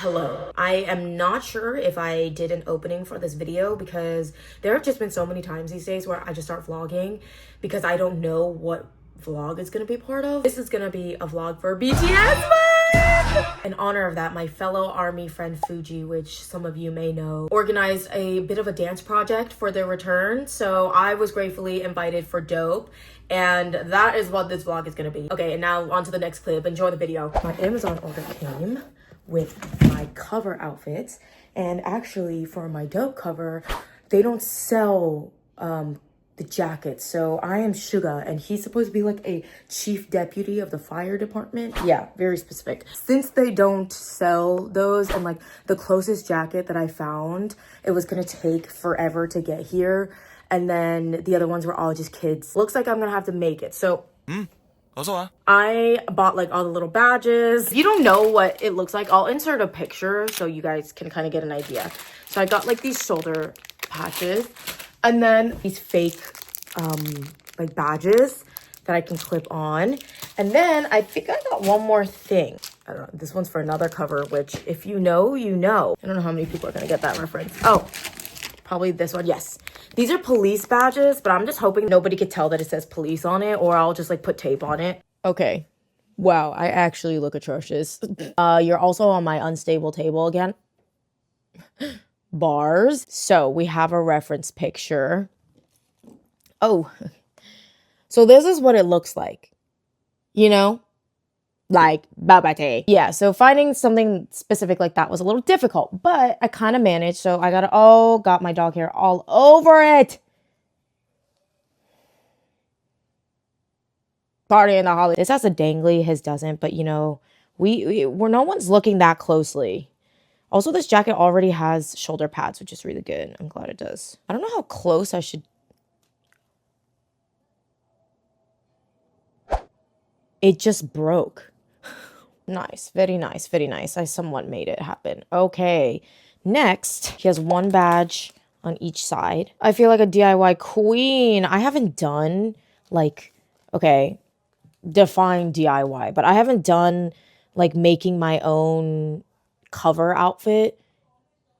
Hello. I am not sure if I did an opening for this video because there have just been so many times these days where I just start vlogging because I don't know what vlog is gonna be part of. This is gonna be a vlog for BTS BACK! In honor of that, my fellow army friend Fuji, which some of you may know, organized a bit of a dance project for their return. So I was gratefully invited for dope. And that is what this vlog is gonna be. Okay, and now on to the next clip. Enjoy the video. My Amazon order came with my cover outfits, and actually for my dope cover they don't sell the jackets, so I am Suga and he's supposed to be like a chief deputy of the fire department. Yeah, very specific. Since they don't sell those, and like the closest jacket that I found, it was gonna take forever to get here, and then the other ones were all just kids. Looks like I'm gonna have to make it. So I bought like all the little badges. If you don't know what it looks like, I'll insert a picture so you guys can kind of get an idea. So I got like these shoulder patches and then these fake like badges that I can clip on. And then I think I got one more thing. I don't know, this one's for another cover, which if you know, you know. I don't know how many people are gonna get that reference. Oh, probably this one. Yes. These are police badges, but I'm just hoping nobody could tell that it says police on it, or I'll just like put tape on it. Okay. Wow, I actually look atrocious. You're also on my unstable table again. Bars. So we have a reference picture. Oh, so this is what it looks like. You know? Like babate. Yeah, so finding something specific like that was a little difficult, but I kind of managed. So I got my dog hair all over it. Party in the holiday. This has a dangly, his doesn't, but you know, we're no one's looking that closely. Also, this jacket already has shoulder pads, which is really good. I'm glad it does. I don't know how close I should. It just broke. Nice, very nice, very nice. I somewhat made it happen. Okay, next, he has one badge on each side. I feel like a DIY queen. I haven't done like, okay, define DIY, but I haven't done like making my own cover outfit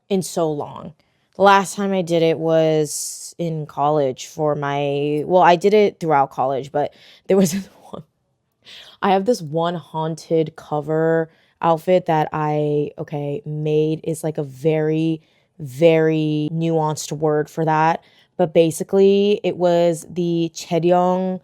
in so long. The last time I did it was in college for my, well, I did it throughout college, but there was I have this one haunted cover outfit that I, made. Is like a very, very nuanced word for that. But basically, it was the taehyung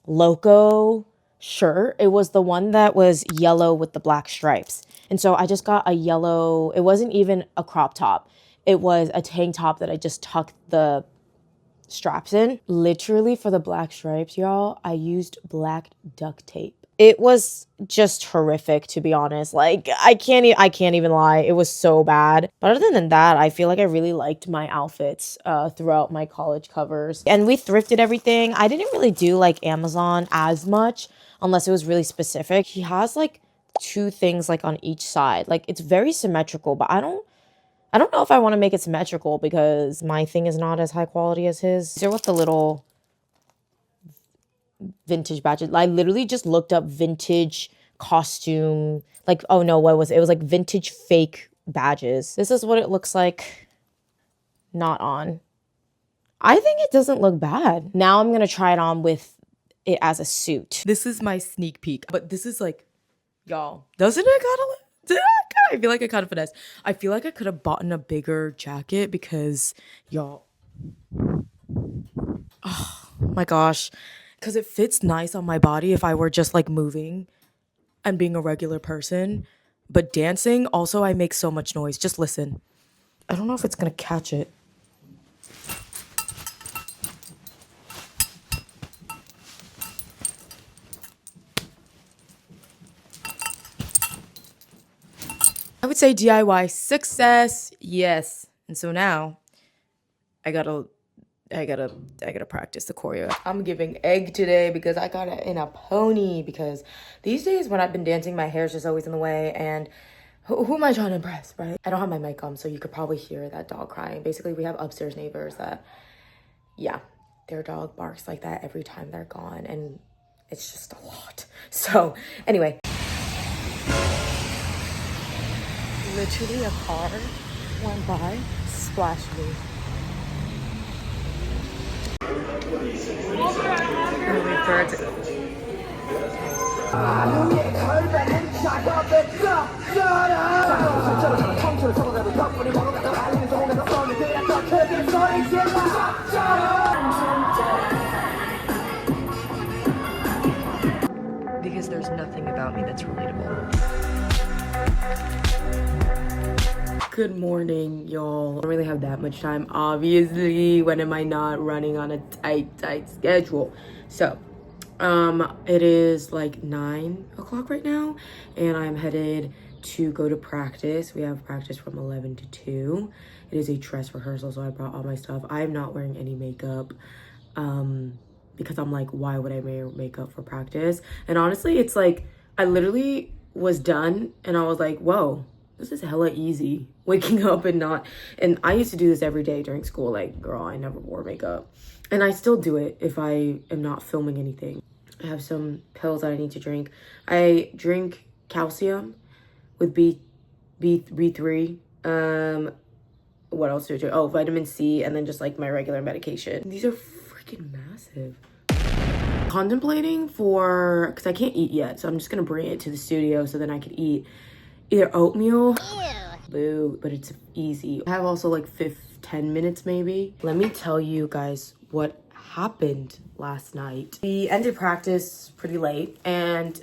loco shirt. It was the one that was yellow with the black stripes. And so I just got a yellow, it wasn't even a crop top. It was a tank top that I just tucked the straps in. Literally for the black stripes, y'all, I used black duct tape. It was just horrific, to be honest. Like I can't even lie. It was so bad. But other than that, I feel like I really liked my outfits throughout my college covers. And we thrifted everything. I didn't really do like Amazon as much unless it was really specific. He has like two things like on each side. Like it's very symmetrical, but I don't know if I want to make it symmetrical because my thing is not as high quality as his. These are what the little vintage badges. I literally just looked up vintage costume. Like, oh no, what was it? It was like vintage fake badges. This is what it looks like not on. I think it doesn't look bad. Now I'm going to try it on with it as a suit. This is my sneak peek. But this is like, y'all, doesn't it kind of look? I feel like I kind of finessed. I feel like I could have bought a bigger jacket because, y'all, oh my gosh, because it fits nice on my body if I were just like moving and being a regular person. But dancing, also I make so much noise. Just listen. I don't know if it's gonna catch it. I would say DIY success. Yes. And so now I gotta practice the choreo. I'm giving egg today because I got it in a pony, because these days when I've been dancing, my hair's just always in the way, and who am I trying to impress, right? I don't have my mic on, so you could probably hear that dog crying. Basically, we have upstairs neighbors that, yeah, their dog barks like that every time they're gone, and it's just a lot. So anyway. Literally a car went by, splashed me. Really birds. Because there's nothing about me that's relatable. Good morning, y'all. I don't really have that much time, obviously. When am I not running on a tight schedule? So, it is like 9 o'clock right now, and I'm headed to go to practice. We have practice from 11 to 2. It is a dress rehearsal, so I brought all my stuff. I'm not wearing any makeup, because I'm like, why would I wear makeup for practice? And honestly, it's like, I literally was done, and I was like, whoa, this is hella easy. Waking up and I used to do this every day during school. Like, girl, I never wore makeup. And I still do it if I am not filming anything. I have some pills that I need to drink. I drink calcium with B3. What else do I do? Oh, vitamin C, and then just like my regular medication. These are freaking massive. Contemplating because I can't eat yet, so I'm just gonna bring it to the studio so then I can eat either oatmeal. Boo, but it's easy. I have also like 10 minutes maybe. Let me tell you guys what happened last night. We ended practice pretty late, and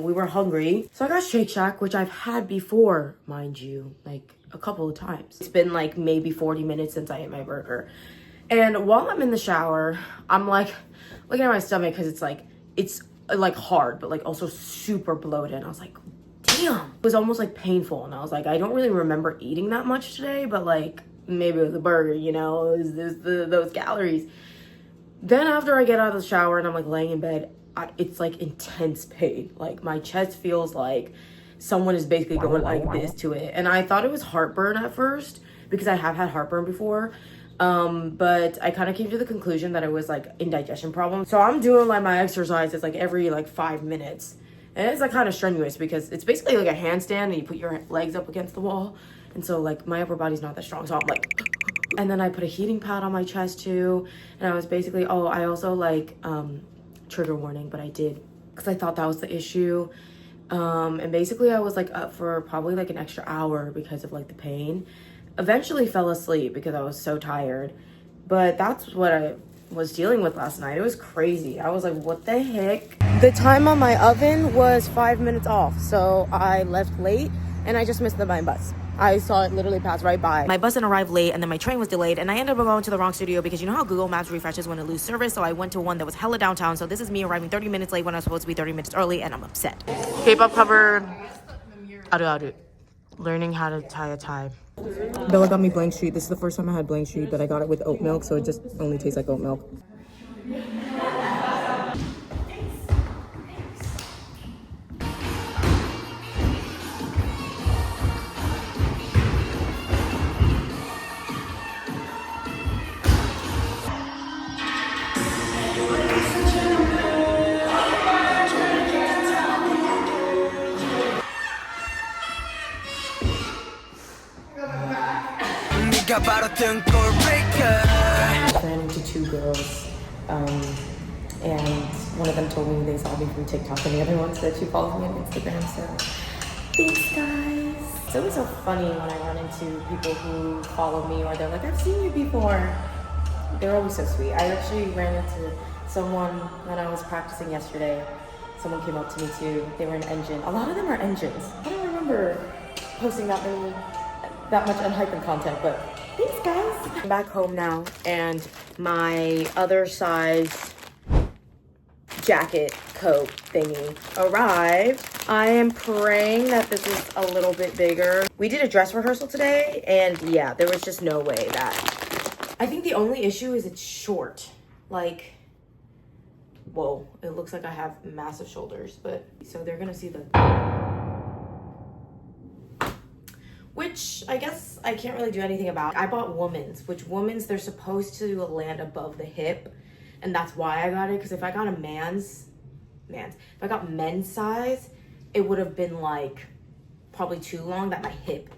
we were hungry. So I got Shake Shack, which I've had before, mind you, like a couple of times. It's been like maybe 40 minutes since I ate my burger. And while I'm in the shower, I'm like looking at my stomach because it's like hard, but like also super bloated. And I was like, damn. It was almost like painful, and I was like, I don't really remember eating that much today, but like maybe it was a burger, you know, it was those calories. Then after I get out of the shower and I'm like laying in bed, it's like intense pain. Like my chest feels like someone is basically going like this to it. And I thought it was heartburn at first because I have had heartburn before. But I kind of came to the conclusion that it was like indigestion problem. So I'm doing like my exercises like every like 5 minutes. And it's like kind of strenuous because it's basically like a handstand and you put your legs up against the wall. And so like my upper body's not that strong. So I'm like, and then I put a heating pad on my chest too. And I was basically, I also like, trigger warning, but I did because I thought that was the issue. And basically I was like up for probably like an extra hour because of like the pain. Eventually fell asleep because I was so tired. But that's what I was dealing with last night. It was crazy. I was like, what the heck? The time on my oven was 5 minutes off, so I left late and I just missed my bus. I saw it literally pass right by. My bus didn't arrive late, and then my train was delayed, and I ended up going to the wrong studio because you know how Google Maps refreshes when it loses service, so I went to one that was hella downtown. So this is me arriving 30 minutes late when I was supposed to be 30 minutes early, and I'm upset. K-pop cover aru. Learning how to tie a tie. Bella got me blank sheet. This is the first time I had blank sheet, but I got it with oat milk, so it just only tastes like oat milk. I ran into 2 girls, and one of them told me they saw me from TikTok, and the other one said she follows me on Instagram, so thanks guys. It's always so funny when I run into people who follow me, or they're like, I've seen you before. They're always so sweet. I actually ran into someone when I was practicing yesterday. Someone came up to me too. They were an engine. A lot of them are engines. I don't remember posting that much unhyped content, but thanks guys. I'm back home now, and my other size jacket coat thingy arrived. I am praying that this is a little bit bigger. We did a dress rehearsal today, and yeah, there was just no way that. I think the only issue is it's short. Like, whoa, it looks like I have massive shoulders, but so they're gonna see the, which I guess I can't really do anything about. I bought women's, which women's, they're supposed to land above the hip, and that's why I got it. Because if I got a if I got men's size, it would have been like probably too long that my hip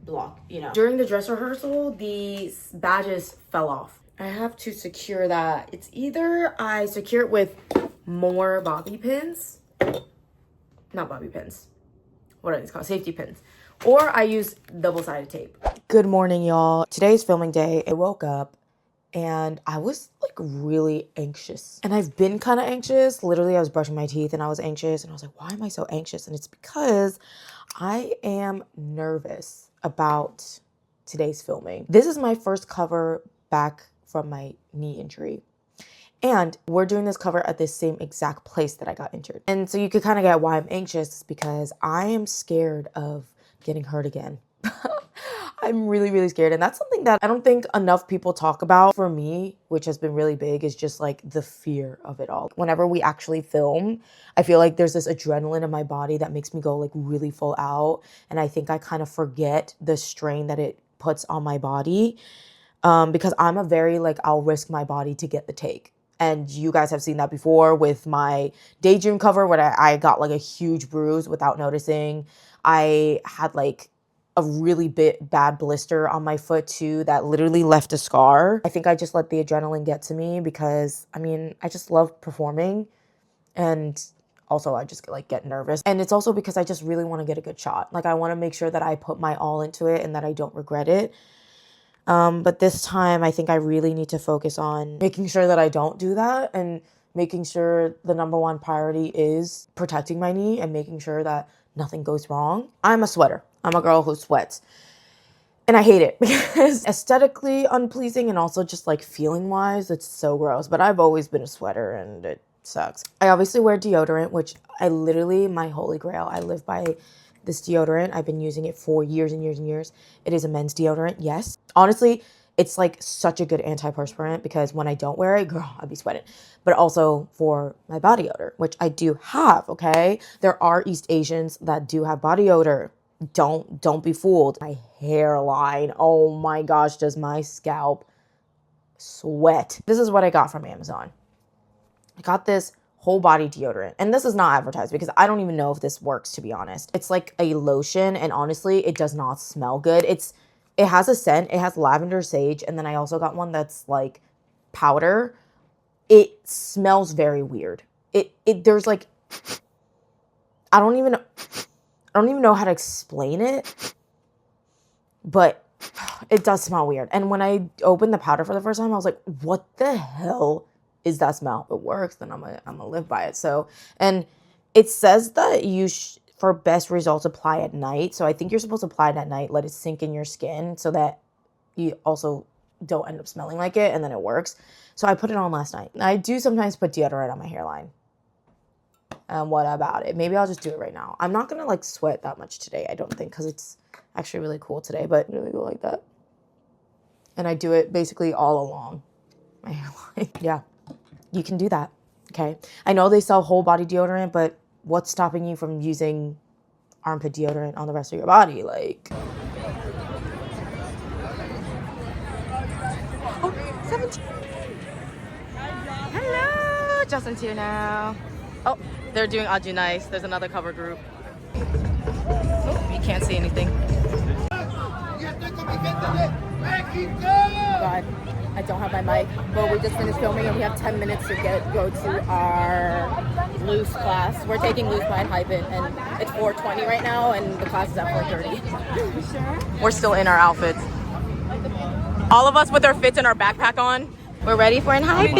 block, you know. During the dress rehearsal, the badges fell off. I have to secure that. It's either I secure it with more bobby pins, not bobby pins, what are these called? Safety pins. Or I use double-sided tape. Good morning, y'all. Today's filming day. I woke up and I was like really anxious. And I've been kind of anxious. Literally, I was brushing my teeth and I was anxious. And I was like, why am I so anxious? And it's because I am nervous about today's filming. This is my first cover back from my knee injury. And we're doing this cover at this same exact place that I got injured. And so you could kind of get why I'm anxious, because I am scared of getting hurt again. I'm really, really scared. And that's something that I don't think enough people talk about. For me, which has been really big, is just like the fear of it all. Whenever we actually film, I feel like there's this adrenaline in my body that makes me go like really full out. And I think I kind of forget the strain that it puts on my body. Because I'm a very like, I'll risk my body to get the take. And you guys have seen that before with my Daydream cover, where I got like a huge bruise without noticing. I had like a really bad blister on my foot too that literally left a scar. I think I just let the adrenaline get to me because, I mean, I just love performing. And also I just like get nervous. And it's also because I just really want to get a good shot. Like I want to make sure that I put my all into it and that I don't regret it. But this time I think I really need to focus on making sure that I don't do that, and making sure the number one priority is protecting my knee and making sure that nothing goes wrong. I'm a sweater. I'm a girl who sweats. And I hate it because aesthetically unpleasing and also just like feeling wise, it's so gross. But I've always been a sweater and it sucks. I obviously wear deodorant, which I literally, my holy grail, I live by this deodorant. I've been using it for years and years and years. It is a men's deodorant, yes. Honestly, it's like such a good antiperspirant because when I don't wear it, girl, I'd be sweating. But also for my body odor, which I do have, okay? There are East Asians that do have body odor. Don't be fooled. My hairline, oh my gosh, does my scalp sweat. This is what I got from Amazon. I got this whole body deodorant, and this is not advertised because I don't even know if this works, to be honest. It's like a lotion, and honestly, it does not smell good. It has a scent. It has lavender sage, and then I also got one that's like powder. It smells very weird. There's like, I don't even know how to explain it, but it does smell weird. And when I opened the powder for the first time, I was like, what the hell is that smell? It works, then I'm gonna live by it. So, and it says that you for best results apply at night. So I think you're supposed to apply it at night, let it sink in your skin so that you also don't end up smelling like it, and then it works. So I put it on last night. I do sometimes put deodorant on my hairline. And what about it? Maybe I'll just do it right now. I'm not gonna like sweat that much today, I don't think, because it's actually really cool today, but really go like that. And I do it basically all along my hairline. Yeah. You can do that, okay? I know they sell whole body deodorant, but what's stopping you from using armpit deodorant on the rest of your body? Like, oh, 17. Hello, Justin's here now. Oh, they're doing Aju Nice. There's another cover group. Oh, you can't see anything. Oh God. I don't have my mic, but we just finished filming and we have 10 minutes to go to our loose class. We're taking loose by Hyphen, and it's 4:20 right now, and the class is at 4:30. Sure? We're still in our outfits. All of us with our fits and our backpack on. We're ready for an Hyphen.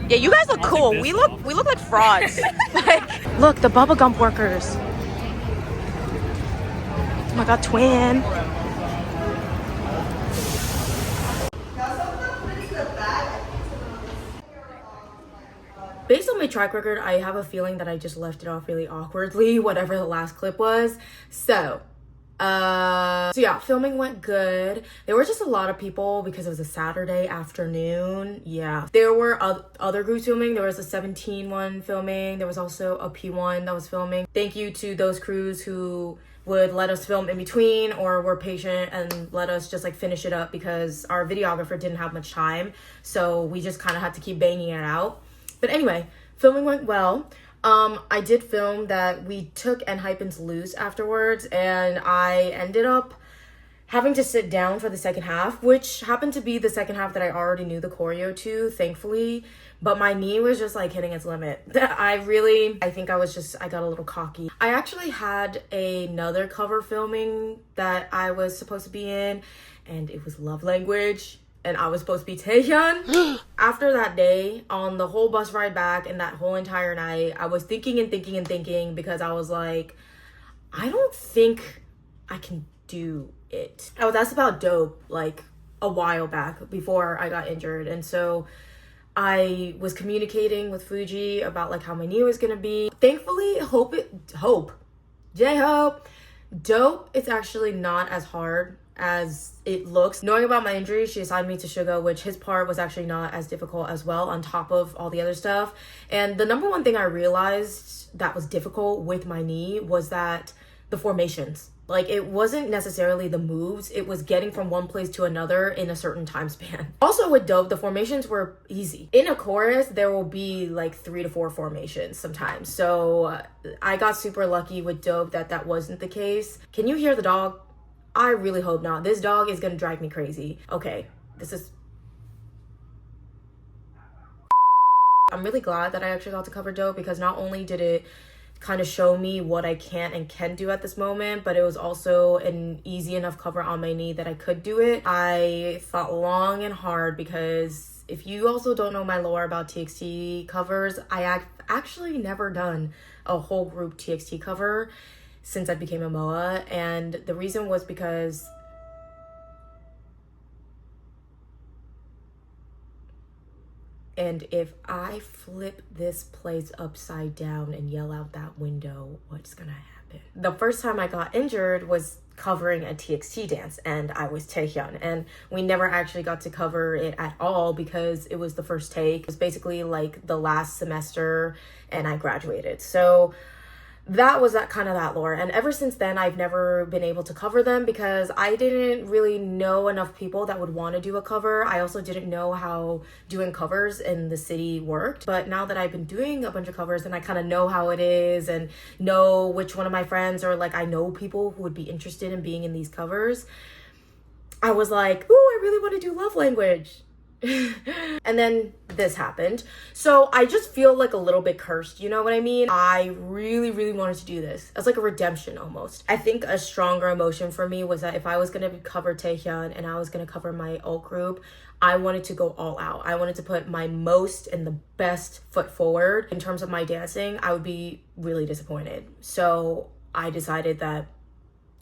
Yeah, you guys look cool. We look like frauds. Like, look, the Bubba Gump workers. Oh my God, twin. Based on my track record, I have a feeling that I just left it off really awkwardly, whatever the last clip was. So yeah, filming went good. There were just a lot of people because it was a Saturday afternoon. Yeah, there were other groups filming. There was a 17 one filming. There was also a P1 that was filming. Thank you to those crews who would let us film in between or were patient and let us just like finish it up because our videographer didn't have much time. So we just kind of had to keep banging it out. But anyway, filming went well. I did film that we took Enhypen's Loose afterwards, and I ended up having to sit down for the second half, which happened to be the second half that I already knew the choreo to, thankfully. But my knee was just like hitting its limit. I think I got a little cocky. I actually had another cover filming that I was supposed to be in, and it was Love Language, and I was supposed to be taehyung. After that day, on the whole bus ride back and that whole entire night, I was thinking and thinking and thinking, because I was like, I don't think I can do it. I was asked about dope like a while back before I got injured, and so I was communicating with Fuji about like how my knee was gonna be. Thankfully, J-Hope, dope, it's actually not as hard as it looks. Knowing about my injury, she assigned me to Suga, which his part was actually not as difficult as well, on top of all the other stuff. And the number one thing I realized that was difficult with my knee was that the formations. Like, it wasn't necessarily the moves, it was getting from one place to another in a certain time span. Also with dope, the formations were easy. In a chorus, there will be like 3 to 4 formations sometimes. So I got super lucky with dope that wasn't the case. Can you hear the dog? I really hope not. This dog is gonna drive me crazy. Okay, I'm really glad that I actually got to cover dope, because not only did it kind of show me what I can and can do at this moment, but it was also an easy enough cover on my knee that I could do it. I thought long and hard, because if you also don't know my lore about TXT covers, I actually never done a whole group TXT cover since I became a MOA, and the reason was because if I flip this place upside down and yell out that window, what's gonna happen? The first time I got injured was covering a TXT dance, and I was taehyung, and we never actually got to cover it at all because it was the first take. It was basically like the last semester and I graduated. So that was that lore, and ever since then I've never been able to cover them because I didn't really know enough people that would want to do a cover. I also didn't know how doing covers in the city worked, but now that I've been doing a bunch of covers and I kind of know how it is and know which one of my friends, or like I know people who would be interested in being in these covers, I was like, ooh, I really want to do Love Language. And then this happened, so I just feel like a little bit cursed, you know what I mean? I really wanted to do this as like a redemption almost. I think a stronger emotion for me was that if I was gonna cover Taehyung and I was gonna cover my alt group, I wanted to go all out. I wanted to put my most and the best foot forward. In terms of my dancing, I would be really disappointed, so I decided that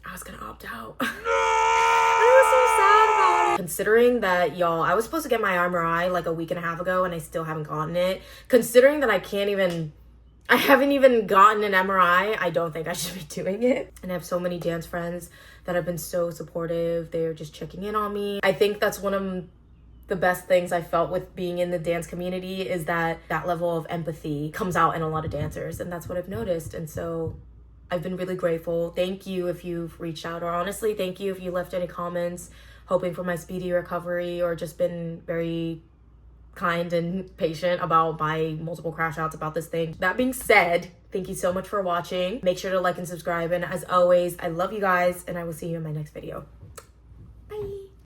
I was gonna opt out. I was so sad about it. Considering that, y'all, I was supposed to get my MRI like a week and a half ago and I still haven't gotten it. Considering that I haven't even gotten an MRI, I don't think I should be doing it. And I have so many dance friends that have been so supportive. They're just checking in on me. I think that's one of the best things I felt with being in the dance community, is that level of empathy comes out in a lot of dancers, and that's what I've noticed. And so I've been really grateful. Thank you if you've reached out, or honestly, thank you if you left any comments hoping for my speedy recovery, or just been very kind and patient about my multiple crash outs about this thing. That being said, thank you so much for watching. Make sure to like and subscribe, and as always, I love you guys, and I will see you in my next video.